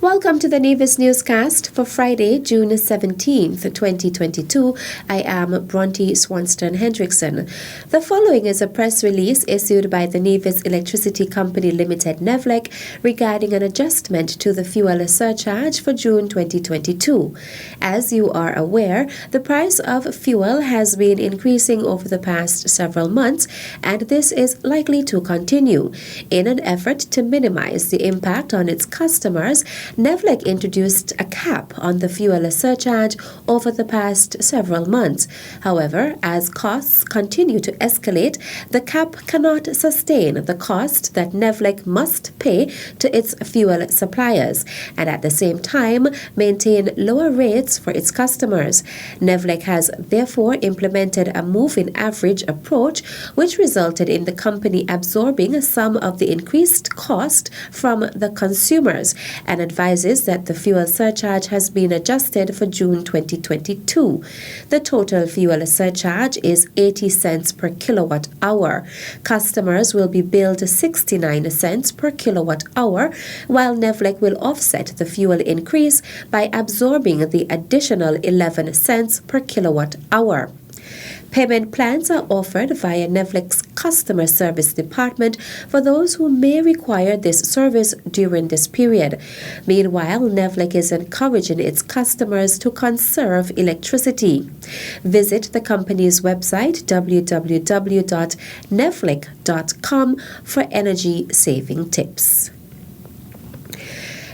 Welcome to the Nevis Newscast for Friday, June 17th, 2022. I am Bronte Swanston Hendrickson. The following is a press release issued by the Nevis Electricity Company Limited NEVLEC regarding an adjustment to the fuel surcharge for June 2022. As you are aware, the price of fuel has been increasing over the past several months, and this is likely to continue. In an effort to minimize the impact on its customers, NEVLEC introduced a cap on the fuel surcharge over the past several months. However, as costs continue to escalate, the cap cannot sustain the cost that NEVLEC must pay to its fuel suppliers and at the same time maintain lower rates for its customers. NEVLEC has therefore implemented a move-in average approach, which resulted in the company absorbing some of the increased cost from the consumers and advises that the fuel surcharge has been adjusted for June 2022. The total fuel surcharge is 80 cents per kilowatt hour. Customers will be billed 69 cents per kilowatt hour, while NEVLEC will offset the fuel increase by absorbing the additional 11 cents per kilowatt hour. Payment plans are offered via NEVLEC's customer service department for those who may require this service during this period. Meanwhile, NEVLEC is encouraging its customers to conserve electricity. Visit the company's website www.nevlec.com for energy saving tips.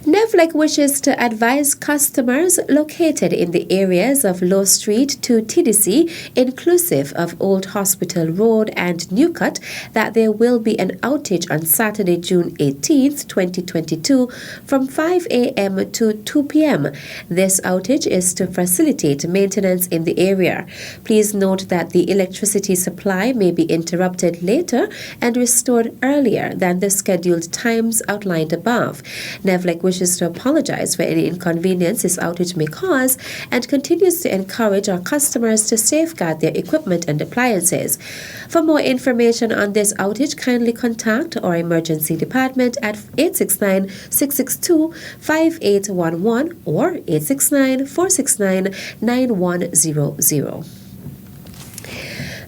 NEVLEC wishes to advise customers located in the areas of Low Street to TDC, inclusive of Old Hospital Road and Newcut, that there will be an outage on Saturday, June 18th, 2022 from 5 a.m. to 2 p.m. This outage is to facilitate maintenance in the area. Please note that the electricity supply may be interrupted later and restored earlier than the scheduled times outlined above. NEVLEC wishes to apologize for any inconvenience this outage may cause and continues to encourage our customers to safeguard their equipment and appliances. For more information on this outage, kindly contact our emergency department at 869-662-5811 or 869-469-9100.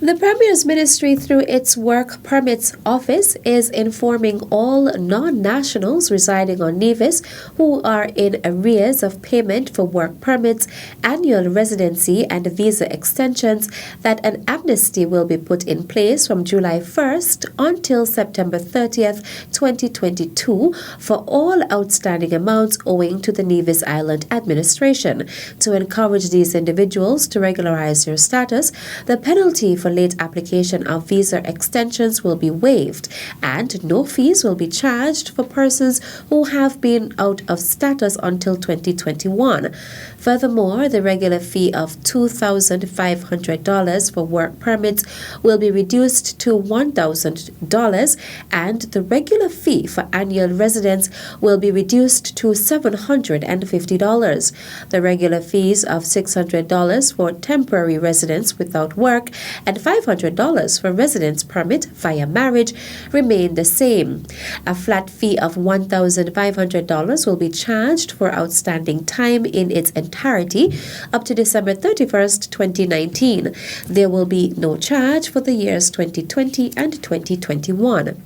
The Premier's Ministry, through its Work Permits Office, is informing all non-nationals residing on Nevis who are in arrears of payment for work permits, annual residency, and visa extensions that an amnesty will be put in place from July 1st until September 30th, 2022 for all outstanding amounts owing to the Nevis Island Administration. To encourage these individuals to regularize their status, the penalty for late application of visa extensions will be waived, and no fees will be charged for persons who have been out of status until 2021. Furthermore, the regular fee of $2,500 for work permits will be reduced to $1,000, and the regular fee for annual residence will be reduced to $750. The regular fees of $600 for temporary residence without work and $500 for residence permit via marriage remain the same. A flat fee of $1,500 will be charged for outstanding time in its entirety up to December 31st, 2019. There will be no charge for the years 2020 and 2021.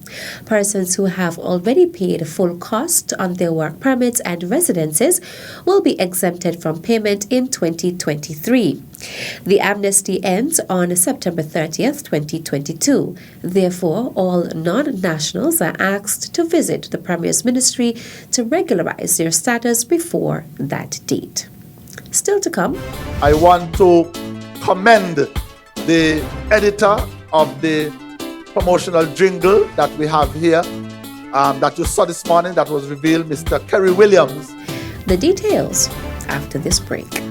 Persons who have already paid full cost on their work permits and residences will be exempted from payment in 2023. The amnesty ends on September 30th, 2022. Therefore, all non-nationals are asked to visit the Premier's Ministry to regularize their status before that date. Still to come, I want to commend the editor of the promotional jingle that we have here, that you saw this morning, that was revealed, Mr. Kerry Williams. The details after this break.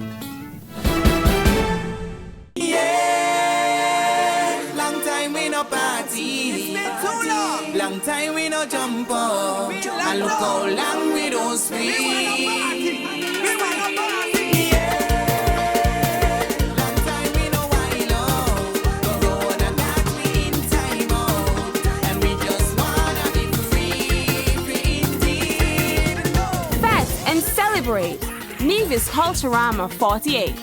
Long time we no jump up, and look how long we don't speak. Long time we no wild out, don't wanna catch me in time out, and we just wanna be free, free indeed. Fast and Celebrate Nevis Culturama 48.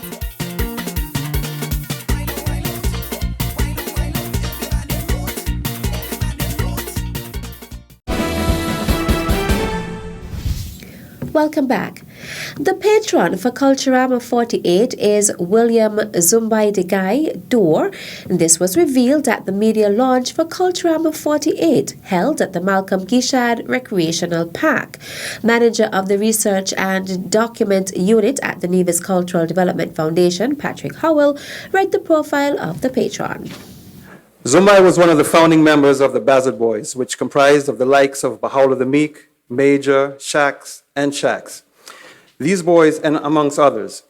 Welcome back. The patron for Culturama 48 is William Zumbai Degai Dor. This was revealed at the media launch for Culturama 48, held at the Malcolm Gishad Recreational Park. Manager of the Research and Document Unit at the Nevis Cultural Development Foundation, Patrick Howell, read the profile of the patron. Zumbai was one of the founding members of the Bazard Boys, which comprised of the likes of Bahaula the Meek, Major, Shacks, and Shacks. These boys, and amongst others,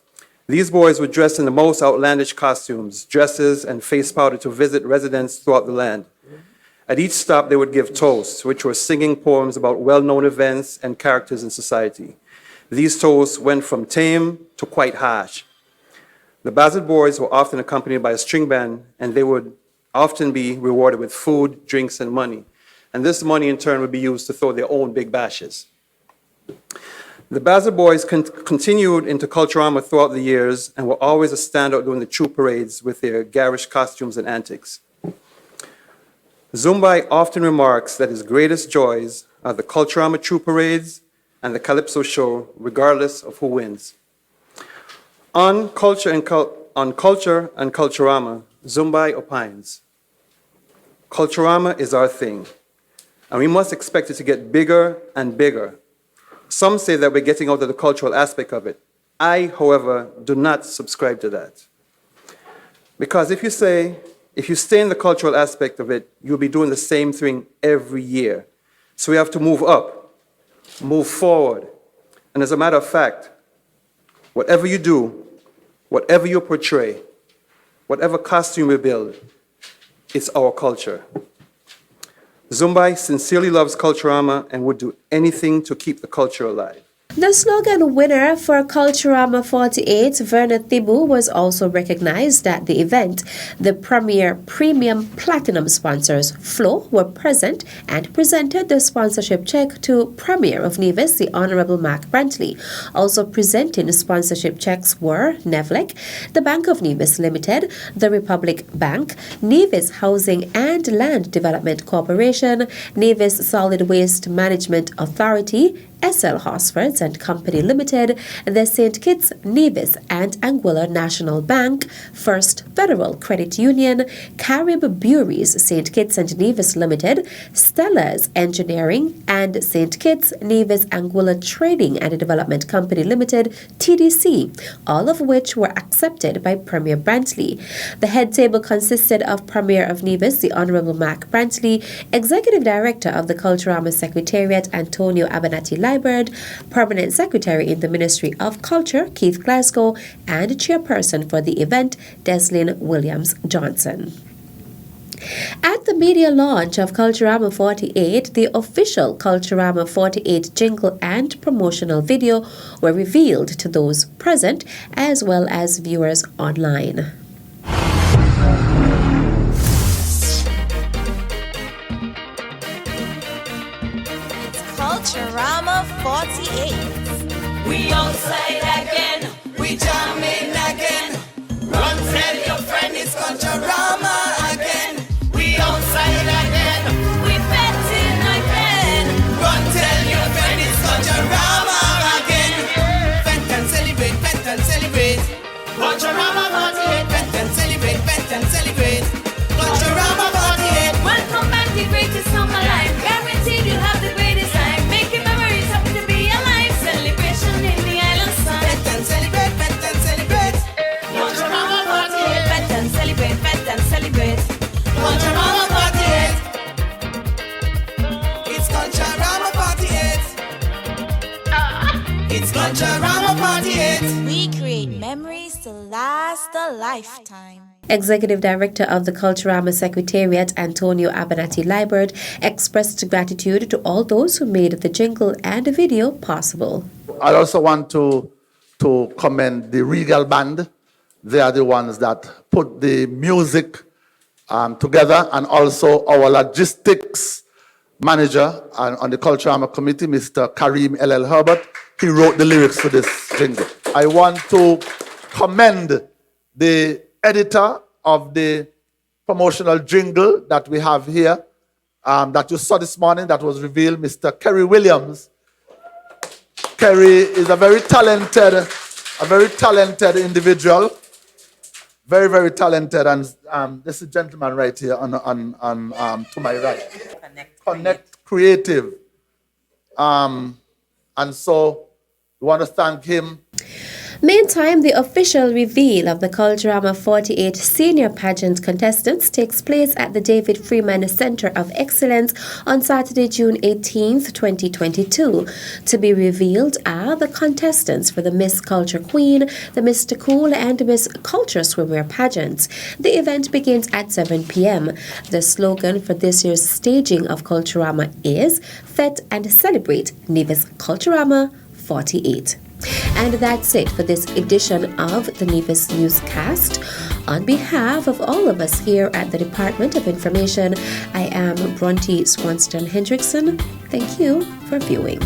these boys would dress in the most outlandish costumes, dresses, and face powder to visit residents throughout the land. At each stop, they would give toasts, which were singing poems about well-known events and characters in society. These toasts went from tame to quite harsh. The Bazard Boys were often accompanied by a string band, and they would often be rewarded with food, drinks, and money. And this money, in turn, would be used to throw their own big bashes. The Bazard Boys continued into Culturama throughout the years and were always a standout during the troop parades with their garish costumes and antics. Zumbai often remarks that his greatest joys are the Culturama troop parades and the Calypso show, regardless of who wins. On Culture and Culturama, Zumbai opines, Culturama is our thing, and we must expect it to get bigger and bigger. Some say that we're getting out of the cultural aspect of it. I, however, do not subscribe to that. Because if you stay in the cultural aspect of it, you'll be doing the same thing every year. So we have to move up, move forward. And as a matter of fact, whatever you do, whatever you portray, whatever costume you build, it's our culture. Zumbai sincerely loves Culturama and would do anything to keep the culture alive. The slogan winner for Culturama 48, Verna Thibu, was also recognized at the event. The premier premium platinum sponsors, Flo, were present and presented the sponsorship check to Premier of Nevis, the Honorable Mark Brantley. Also presenting sponsorship checks were NEVLEC, the Bank of Nevis Limited, the Republic Bank, Nevis Housing and Land Development Corporation, Nevis Solid Waste Management Authority, SL Hosfords and Company Limited, the St. Kitts, Nevis and Anguilla National Bank, First Federal Credit Union, Carib Breweries St. Kitts and Nevis Limited, Stella's Engineering, and St. Kitts, Nevis Anguilla Trading and Development Company Limited, TDC, all of which were accepted by Premier Brantley. The head table consisted of Premier of Nevis, the Honorable Mark Brantley, Executive Director of the Culturama Secretariat, Antonio Abanati Liburd, Permanent Secretary in the Ministry of Culture, Keith Glasgow, and Chairperson for the event, Deslyn Williams Johnson. At the media launch of Culturama 48, the official Culturama 48 jingle and promotional video were revealed to those present as well as viewers online. Culturama 48. We outside again, we jamming again. Run tell your friend it's Culturama again. We outside again, we betting again. Run tell your friend it's Culturama again. Vent and celebrate, vent and celebrate. Culturama 48, vent and celebrate, vent and celebrate. Culturama 48. Welcome back, the greatest song alive. Guaranteed you'll have the greatest time. Making memories, happy to be alive. Celebration in the island sun. Vent and celebrate, vent and celebrate. Culturama 48. Vent and celebrate, vent and celebrate. Culturama 48. It's Culturama 48. It's Culturama 48. We create memories to last a lifetime. Executive Director of the Culturama Secretariat, Antonio Abanati Liburd, expressed gratitude to all those who made the jingle and the video possible. I also want to commend the Regal Band. They are the ones that put the music together, and also our logistics manager on the Culturama committee, Mr. Kareem L.L. Herbert. he wrote the lyrics for this jingle. I want to commend the editor of the promotional jingle that we have here, that you saw this morning, that was revealed, Mr. Kerry Williams. Kerry is a very talented individual, very, very talented, and this is a gentleman right here on to my right. Connect Creative. And so we want to thank him. Meantime, the official reveal of the Culturama 48 senior pageant contestants takes place at the David Freeman Center of Excellence on Saturday, June 18th, 2022. To be revealed are the contestants for the Miss Culture Queen, the Mr. Cool, and Miss Culture Swimwear pageants. The event begins at 7 p.m. The slogan for this year's staging of Culturama is Fet and Celebrate Nevis Culturama 48. And that's it for this edition of the Nevis Newscast. On behalf of all of us here at the Department of Information, I am Bronte Swanston Hendrickson. Thank you for viewing.